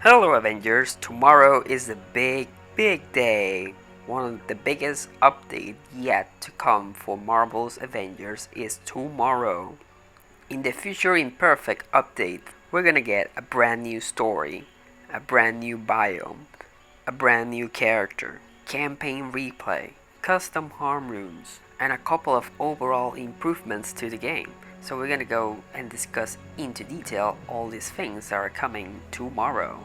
Hello Avengers, tomorrow is a big day. One of the biggest updates yet to come for Marvel's Avengers is tomorrow. In the future Imperfect update, we're gonna get a brand new story, a brand new biome, a brand new character, campaign replay, custom harm rooms, and a couple of overall improvements to the game. So we're gonna go and discuss into detail all these things that are coming tomorrow.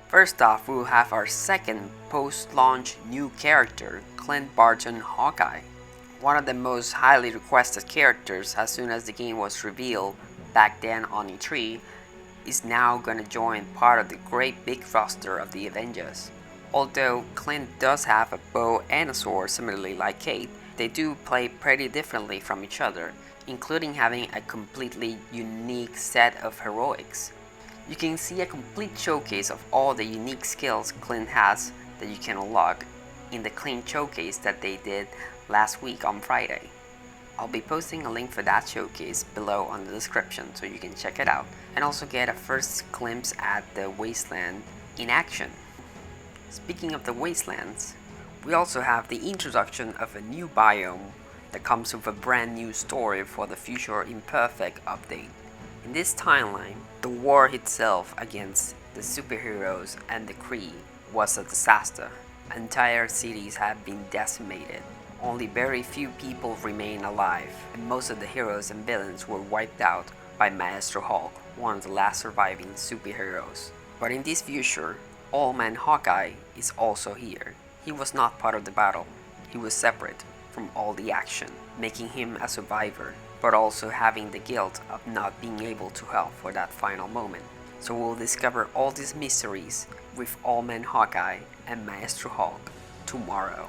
First off, we will have our second post-launch new character, Clint Barton Hawkeye. One of the most highly requested characters as soon as the game was revealed back then on E3 is now gonna join part of the great big roster of the Avengers. Although Clint does have a bow and a sword similarly like Kate, they do play pretty differently from each other, including having a completely unique set of heroics. You can see a complete showcase of all the unique skills Clint has that you can unlock in the Clint showcase that they did last week on Friday. I'll be posting a link for that showcase below on the description so you can check it out and also get a first glimpse at the wasteland in action. Speaking of the wastelands, we also have the introduction of a new biome that comes with a brand new story for the future Imperfect update. In this timeline, the war itself against the superheroes and the Kree was a disaster. Entire cities have been decimated. Only very few people remain alive, and most of the heroes and villains were wiped out by Maestro Hulk, one of the last surviving superheroes. But in this future, All-Man Hawkeye is also here. He was not part of the battle. He was separate from all the action, making him a survivor, but also having the guilt of not being able to help for that final moment. So we'll discover all these mysteries with All-Man Hawkeye and Maestro Hulk tomorrow.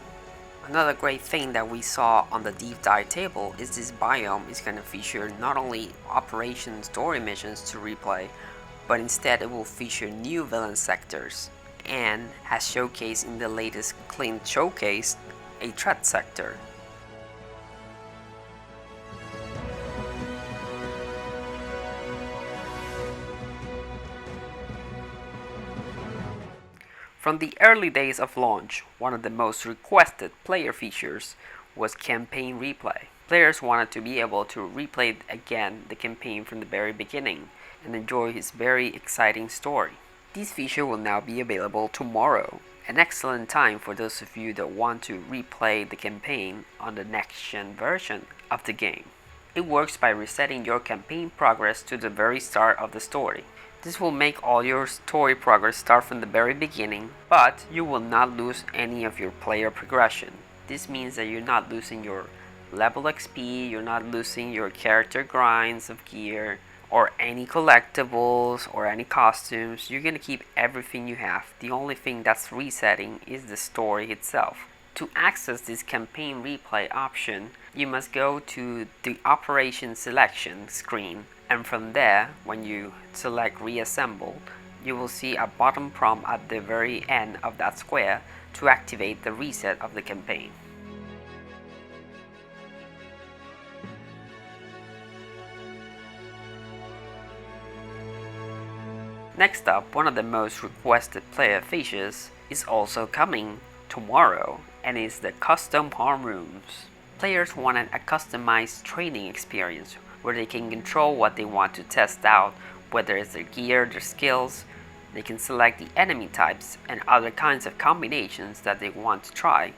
Another great thing that we saw on the deep dive table is this biome is going to feature not only operation story missions to replay, but instead it will feature new villain sectors, and has showcased in the latest Clint showcase a threat sector. From the early days of launch, one of the most requested player features was campaign replay. Players wanted to be able to replay again the campaign from the very beginning and enjoy his very exciting story. This feature will now be available tomorrow, an excellent time for those of you that want to replay the campaign on the next-gen version of the game. It works by resetting your campaign progress to the very start of the story. This will make all your story progress start from the very beginning, but you will not lose any of your player progression. This means that you're not losing your level XP, you're not losing your character grinds of gear, or any collectibles, or any costumes. You're gonna keep everything you have. The only thing that's resetting is the story itself. To access this campaign replay option, you must go to the operation selection screen, and from there, when you select reassemble, you will see a bottom prompt at the very end of that square to activate the reset of the campaign. Next up, one of the most requested player features is also coming tomorrow, and is the custom harm rooms. Players wanted a customized training experience where they can control what they want to test out, whether it's their gear, their skills. They can select the enemy types and other kinds of combinations that they want to try,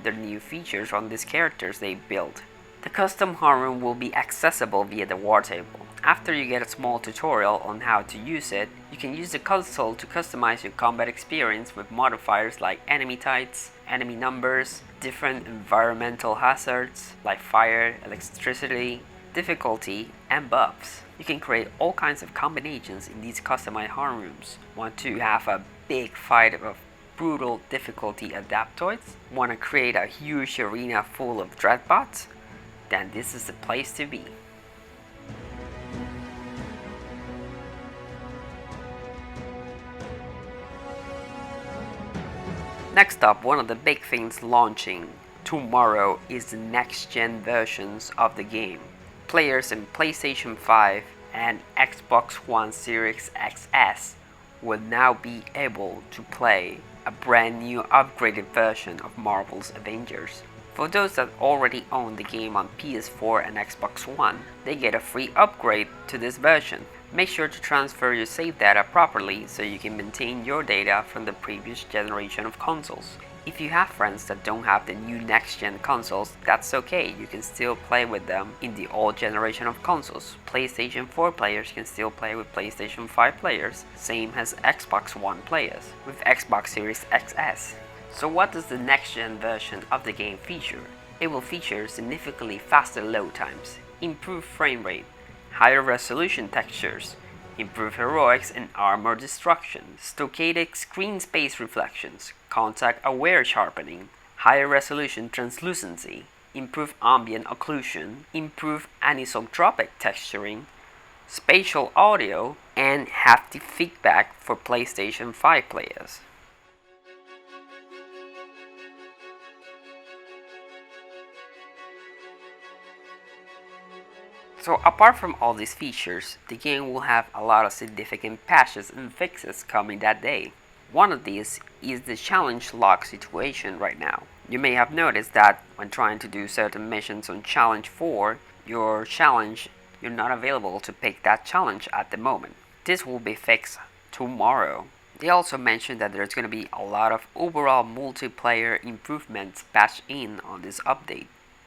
the new features on these characters they built. The custom harm room will be accessible via the war table. After you get a small tutorial on how to use it, you can use the console to customize your combat experience with modifiers like enemy types, enemy numbers, different environmental hazards like fire, electricity, difficulty, and buffs. You can create all kinds of combinations in these customized harm rooms. Want to have a big fight of brutal difficulty adaptoids? Want to create a huge arena full of dreadbots? Then this is the place to be. Next up, one of the big things launching tomorrow is the next-gen versions of the game. Players in PlayStation 5 and Xbox One Series XS will now be able to play a brand new upgraded version of Marvel's Avengers. For those that already own the game on PS4 and Xbox One, they get a free upgrade to this version. Make sure to transfer your save data properly so you can maintain your data from the previous generation of consoles. If you have friends that don't have the new next-gen consoles, that's okay, you can still play with them in the old generation of consoles. PlayStation 4 players can still play with PlayStation 5 players, same as Xbox One players, with Xbox Series XS. So what does the next-gen version of the game feature? It will feature significantly faster load times, improved frame rate, higher resolution textures, improved heroics and armor destruction, stochastic screen space reflections, contact-aware sharpening, higher resolution translucency, improved ambient occlusion, improved anisotropic texturing, spatial audio, and haptic feedback for PlayStation 5 players. So apart from all these features, the game will have a lot of significant patches and fixes coming that day. One of these is the challenge lock situation right now. You may have noticed that when trying to do certain missions on challenge 4, you're not available to pick that challenge at the moment. This will be fixed tomorrow. They also mentioned that there's going to be a lot of overall multiplayer improvements patched in on this update.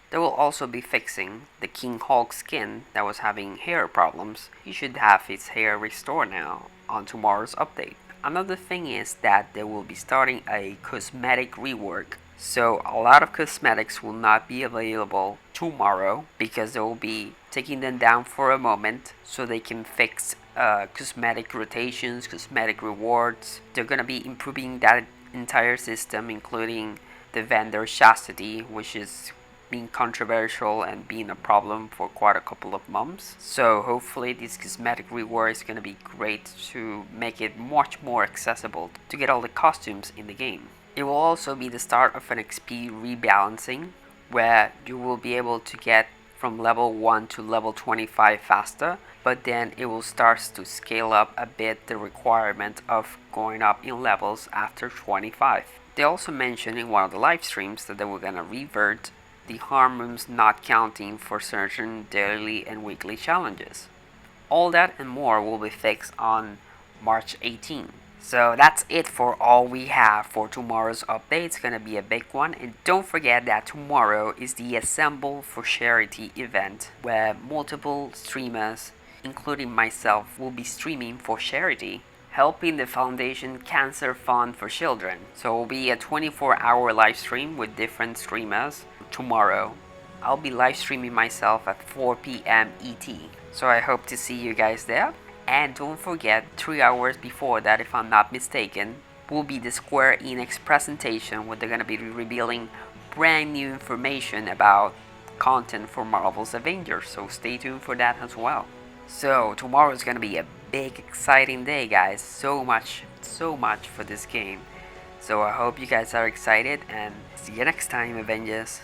They will also be fixing the King Hulk skin that was having hair problems. He should have his hair restored now on tomorrow's update. Another thing is that they will be starting a cosmetic rework. So a lot of cosmetics will not be available tomorrow because they will be taking them down for a moment so they can fix cosmetic rotations, cosmetic rewards. They're going to be improving that entire system, including the vendor chastity, which is being controversial and being a problem for quite a couple of months. So hopefully this cosmetic reward is going to be great to make it much more accessible to get all the costumes in the game. It will also be the start of an XP rebalancing where you will be able to get from level 1 to level 25 faster, but then it will start to scale up a bit the requirement of going up in levels after 25. They also mentioned in one of the live streams that they were going to revert the harm rooms not counting for certain daily and weekly challenges. All that and more will be fixed on March 18. So that's it for all we have for tomorrow's update. It's gonna be a big one, and don't forget that tomorrow is the Assemble for Charity event where multiple streamers, including myself, will be streaming for charity, helping the Foundation Cancer Fund for Children. So it will be a 24-hour live stream with different streamers tomorrow. I'll be live streaming myself at 4 p.m. ET. So I hope to see you guys there. And don't forget, 3 hours before that, if I'm not mistaken, will be the Square Enix presentation where they're going to be revealing brand new information about content for Marvel's Avengers. So stay tuned for that as well. So tomorrow is going to be a big exciting day, guys. So much for this game. So I hope you guys are excited, and see you next time, Avengers.